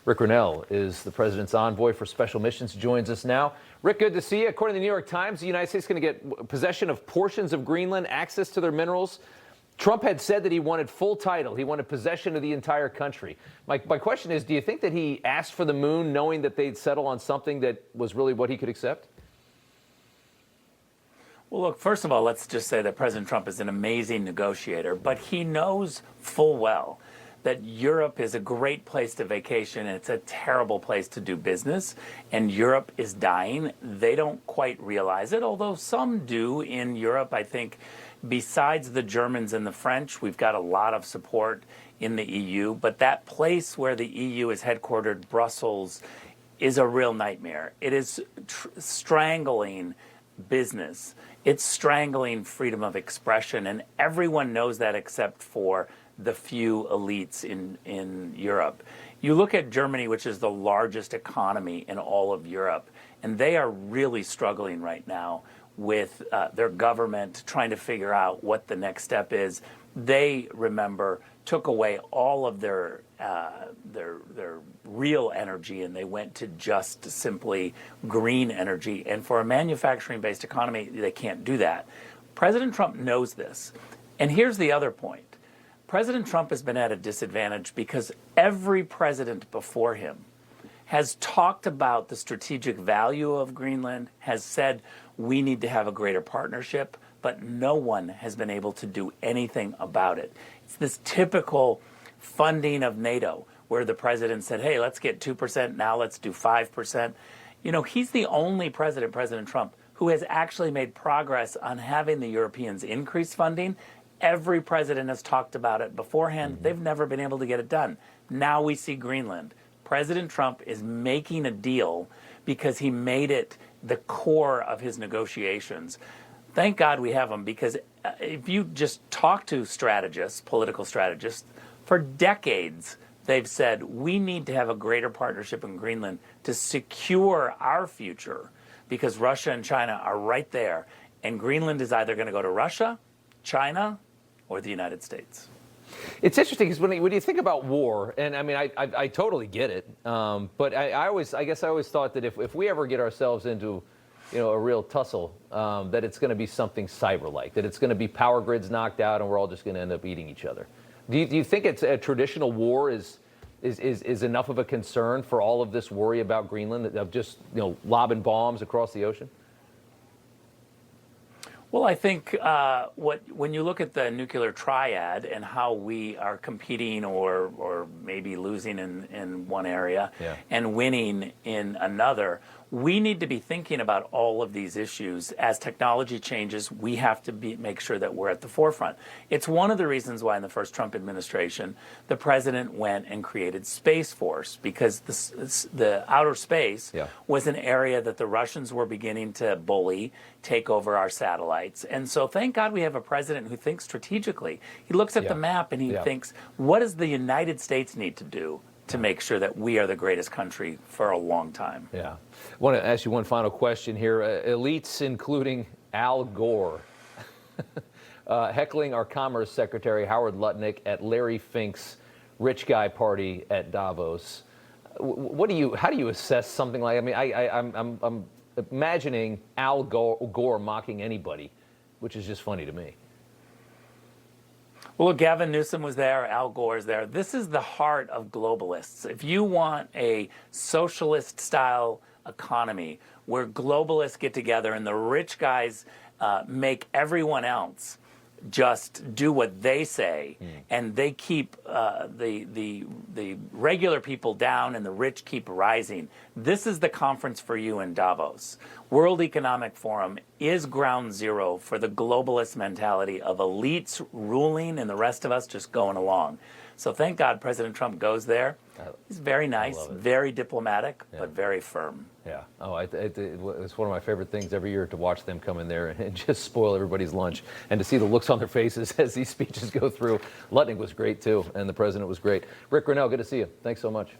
Ric Grenell is the president's envoy for special missions, joins us now. Rick, good to see you. According to the New York Times, the United States is going to get possession of portions of Greenland, access to their minerals. Trump had said that he wanted full title. He wanted possession of the entire country. My question is, do you think that he asked for the moon knowing that they'd settle on something that was really what he could accept? Well, look, first of all, let's just say that President Trump is an amazing negotiator, but he knows full well that Europe is a great place to vacation and it's a terrible place to do business, and Europe is dying. They don't quite realize it, although some do in Europe. I think besides the Germans and the French, we've got a lot of support in the EU, but that place where the EU is headquartered, Brussels, is a real nightmare. It is strangling business. It's strangling freedom of expression, and everyone knows that except for the few elites in Europe. You look at Germany, which is the largest economy in all of Europe, and they are really struggling right now with their government trying to figure out what the next step is. They, remember, took away all of their real energy, and they went to just simply green energy. And for a manufacturing-based economy, they can't do that. President Trump knows this. And here's the other point. President Trump has been at a disadvantage because every president before him has talked about the strategic value of Greenland, has said we need to have a greater partnership, but no one has been able to do anything about it. It's this typical funding of NATO where the president said, hey, let's get 2%, now let's do 5%. You know, he's the only president, President Trump, who has actually made progress on having the Europeans increase funding. Every president has talked about it beforehand. They've never been able to get it done. Now we see Greenland. President Trump is making a deal because he made it the core of his negotiations. Thank God we have him, because if you just talk to strategists, political strategists, for decades they've said we need to have a greater partnership in Greenland to secure our future, because Russia and China are right there. And Greenland is either going to go to Russia, China, or the United States. It's interesting because when you think about war, and I mean, I totally get it, but I guess I always thought that if we ever get ourselves into, you know, a real tussle, that it's going to be something cyber-like, that it's going to be power grids knocked out and we're all just going to end up eating each other. Do you think it's a traditional war is enough of a concern for all of this worry about Greenland, of just, you know, lobbing bombs across the ocean? Well, I think when you look at the nuclear triad and how we are competing or maybe losing in one area and winning in another, we need to be thinking about all of these issues. As technology changes, we have to make sure that we're at the forefront. It's one of the reasons why in the first Trump administration, the president went and created Space Force, because the outer space was an area that the Russians were beginning to bully, take over our satellites. And so thank God we have a president who thinks strategically. He looks at the map and he thinks, what does the United States need to do to make sure that we are the greatest country for a long time? Yeah. I want to ask you one final question here. Elites, including Al Gore, heckling our Commerce Secretary Howard Lutnick at Larry Fink's rich guy party at Davos. How do you assess something like? I mean, I'm imagining Al Gore mocking anybody, which is just funny to me. Well, Gavin Newsom was there, Al Gore is there. This is the heart of globalists. If you want a socialist-style economy where globalists get together and the rich guys make everyone else just do what they say, and they keep the regular people down and the rich keep rising. This is the conference for you in Davos. World Economic Forum is ground zero for the globalist mentality of elites ruling and the rest of us just going along. So thank God President Trump goes there. He's very nice, very diplomatic, but very firm. Yeah. Oh, it's one of my favorite things every year to watch them come in there and just spoil everybody's lunch, and to see the looks on their faces as these speeches go through. Lutnick was great too, and the president was great. Ric Grenell, good to see you. Thanks so much.